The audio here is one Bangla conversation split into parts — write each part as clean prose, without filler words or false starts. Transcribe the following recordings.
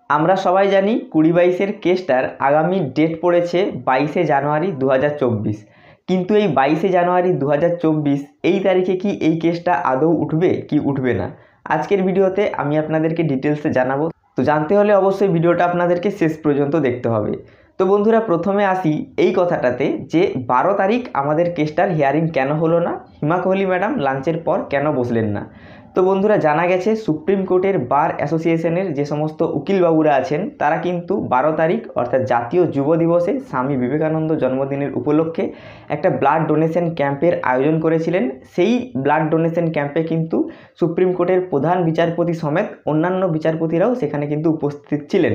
আমরা সবাই জানি 2022-এর কেসটার আগামী ডেট পড়েছে 22শে জানুয়ারি 2024। কিন্তু এই 22শে জানুয়ারি 2024 এই তারিখে কি এই কেসটা আদৌ উঠবে কি উঠবে না, আজকের ভিডিওতে আমি আপনাদেরকে ডিটেলসে জানাবো। তো জানতে হলে অবশ্যই ভিডিওটা আপনাদেরকে শেষ পর্যন্ত দেখতে হবে। তো বন্ধুরা, প্রথমে আসি এই কথাটাতে যে 12 তারিখ আমাদের কেসটার হিয়ারিং কেন হলো না, হিমা কোহলি ম্যাডাম লাঞ্চের পর কেন বসলেন না। তো বন্ধুরা, জানা গেছে সুপ্রিম কোর্টের বার অ্যাসোসিয়েশনের যে সমস্ত উকিলবাবুরা আছেন তারা কিন্তু 12 তারিখ অর্থাৎ জাতীয় যুব দিবসে স্বামী বিবেকানন্দ জন্মদিনের উপলক্ষে একটা ব্লাড ডোনেশন ক্যাম্পের আয়োজন করেছিলেন। সেই ব্লাড ডোনেশন ক্যাম্পে কিন্তু সুপ্রিম কোর্টের প্রধান বিচারপতি সমেত অন্যান্য বিচারপতিরাও সেখানে কিন্তু উপস্থিত ছিলেন।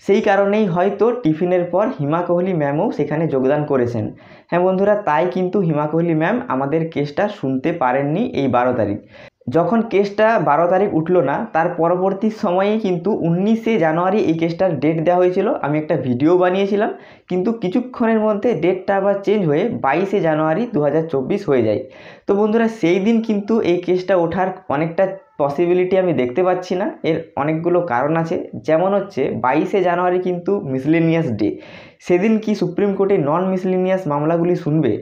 সেই কারণেই হয়তো টিফিনের পর হিমা কোহলি ম্যামও সেখানে যোগদান করেছেন। হ্যাঁ বন্ধুরা, তাই কিন্তু হিমা কোহলি ম্যাম আমাদের কেসটা শুনতে পারেননি এই 12 তারিখ। যখন কেসটা 12 তারিখ উঠলো না, তার পরবর্তী সময়েই কিন্তু 19শে জানুয়ারি এই কেসটার ডেট দেওয়া হয়েছিল। আমি একটা ভিডিও বানিয়েছিলাম, কিন্তু কিছুক্ষণের মধ্যে ডেটটা আবার চেঞ্জ হয়ে 22শে জানুয়ারি 2024 হয়ে যায়। তো বন্ধুরা, সেই দিন কিন্তু এই কেসটা ওঠার অনেকটা পসিবিলিটি আমি দেখতে পাচ্ছি না। এর অনেকগুলো কারণ আছে, যেমন হচ্ছে 22শে জানুয়ারি কিন্তু মিসলেনিয়াস ডে। সেদিন কি সুপ্রিম কোর্টে নন মিসলেনিয়াস মামলাগুলি শুনবে?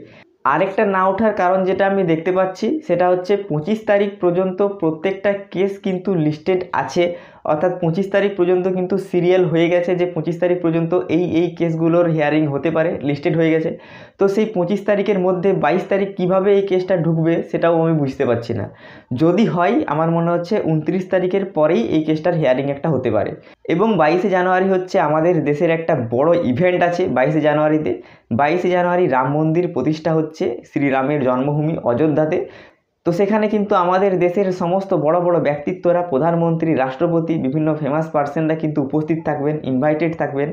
আরেকটা না ওঠার কারণ যেটা আমি দেখতে পাচ্ছি সেটা হচ্ছে 25 তারিখ পর্যন্ত প্রত্যেকটা কেস কিন্তু লিস্টেড আছে, অর্থাৎ 25 তারিখ পর্যন্ত কিন্তু সিরিয়াল হয়ে গেছে যে 25 তারিখ পর্যন্ত এই কেসগুলোর হিয়ারিং হতে পারে, লিস্টেড হয়ে গেছে। তো সেই 25 তারিখের মধ্যে 22 তারিখ কিভাবে এই কেসটা ঢুকবে সেটাও আমি বুঝতে পারছি না। যদি হয়, আমার মনে হচ্ছে 29 তারিখের পরেই এই কেসটার হিয়ারিং একটা হতে পারে। এবং 22শে জানুয়ারি হচ্ছে আমাদের দেশের একটা বড় ইভেন্ট আছে। 22শে জানুয়ারিতে 22শে জানুয়ারি রাম মন্দির প্রতিষ্ঠা হচ্ছে শ্রীরামের জন্মভূমি অযোধ্যাতে। তো সেখানে কিন্তু আমাদের দেশের সমস্ত বড় বড় ব্যক্তিত্বরা, প্রধানমন্ত্রী, রাষ্ট্রপতি, বিভিন্ন ফেমাস পার্সনরা কিন্তু উপস্থিত থাকবেন, ইনভাইটেড থাকবেন।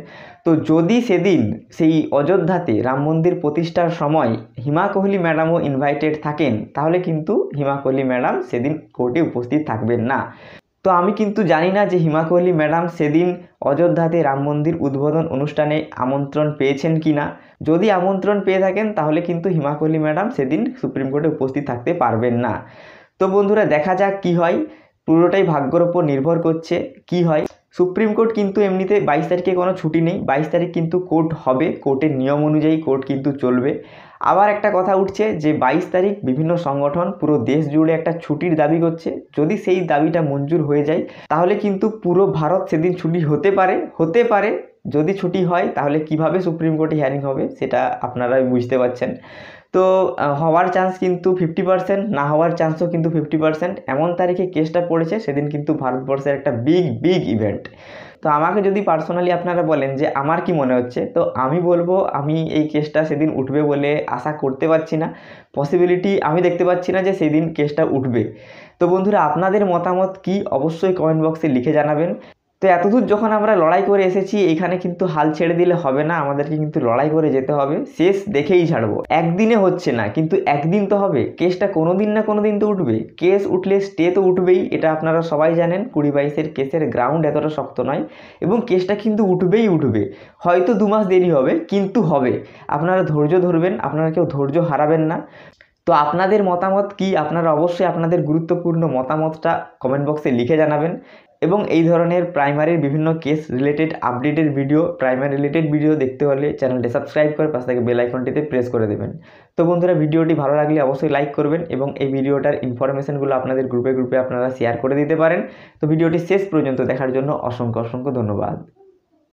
তো যদি সেদিন সেই অযোধ্যাতে রাম মন্দির প্রতিষ্ঠার সময় হিমা কোহলি ম্যাডামও ইনভাইটেড থাকেন, তাহলে কিন্তু হিমা কোহলি ম্যাডাম সেদিন কোর্টে উপস্থিত থাকবেন না। তো আমি কিন্তু জানি না যে হিমা কোহলি ম্যাডাম সেদিন অযোধ্যাতে রাম মন্দির উদ্বোধন অনুষ্ঠানে আমন্ত্রণ পেয়েছেন কি না। যদি আমন্ত্রণ পেয়ে থাকেন তাহলে কিন্তু হিমা কোহলি ম্যাডাম সেদিন সুপ্রিম কোর্টে উপস্থিত থাকতে পারবেন না। তো বন্ধুরা, দেখা যাক কি হয়, পুরোটাই ভাগ্যের ওপর নির্ভর করছে কি হয়। সুপ্রিম কোর্ট কিন্তু এমনিতে 22 তারিখে কোনো ছুটি নেই, 22 তারিখ কিন্তু কোর্ট হবে, কোর্টের নিয়ম অনুযায়ী কোর্ট কিন্তু চলবে। আবার একটা কথা উঠছে যে 22 তারিখ বিভিন্ন সংগঠন পুরো দেশ জুড়ে একটা ছুটির দাবি করছে। যদি সেই দাবিটা মঞ্জুর হয়ে যায় তাহলে কিন্তু পুরো ভারত সেদিন ছুটি হতে পারে। যদি ছুটি হয় তাহলে কিভাবে সুপ্রিম কোর্টে হিয়ারিং হবে সেটা আপনারাই বুঝতে পারছেন। তো হওয়ার চান্স কিন্তু 50%, না হওয়ার চান্সও কিন্তু 50%। এমন তারিখে কেসটা পড়েছে, সেদিন কিন্তু ভারতবর্ষের একটা বিগ ইভেন্ট। তো আমাকে যদি পার্সোনালি আপনারা বলেন যে আমার কি মনে হচ্ছে, তো আমি বলবো আমি এই কেসটা সেদিন উঠবে বলে আশা করতে পারছি না। পসিবিলিটি আমি দেখতে পাচ্ছি না যে সেদিন কেসটা উঠবে। তো বন্ধুরা, আপনাদের মতামত কি অবশ্যই কমেন্ট বক্সে লিখে জানাবেন। তো এতদূর যখন আমরা লড়াই করে এসেছি, এখানে কিন্তু হাল ছেড়ে দিলে হবে না, আমাদেরকে কিন্তু লড়াই করে যেতে হবে, শেষ দেখেই ছাড়বো। একদিনে হচ্ছে না, কিন্তু একদিন তো হবে, কেসটা কোনো দিন না কোনো দিন তো উঠবে। কেস উঠলে স্টে তো উঠবেই, এটা আপনারা সবাই জানেন। 2022-এর কেসের গ্রাউন্ড এতটা শক্ত নয়, এবং কেসটা কিন্তু উঠবে। হয়তো 2 মাস দেরি হবে, কিন্তু হবে। আপনারা ধৈর্য ধরবেন, আপনারা কেউ ধৈর্য হারাবেন না। তো আপনাদের মতামত কি, আপনারা অবশ্যই আপনাদের গুরুত্বপূর্ণ মতামতটা কমেন্ট বক্সে লিখে জানাবেন। এবং এই ধরনের প্রাইমারির বিভিন্ন case related updated video, primary related video দেখতে হলে চ্যানেলটি সাবস্ক্রাইব করে পাশে থেকে বেল আইকনটিতে প্রেস করে দেবেন। তো বন্ধুরা, ভিডিওটি ভালো লাগলে অবশ্যই লাইক করবেন, এবং এই ভিডিওটার ইনফরমেশনগুলো আপনাদের গ্রুপে আপনারা শেয়ার করে দিতে পারেন। তো ভিডিওটি শেষ পর্যন্ত দেখার জন্য অসংখ্য ধন্যবাদ।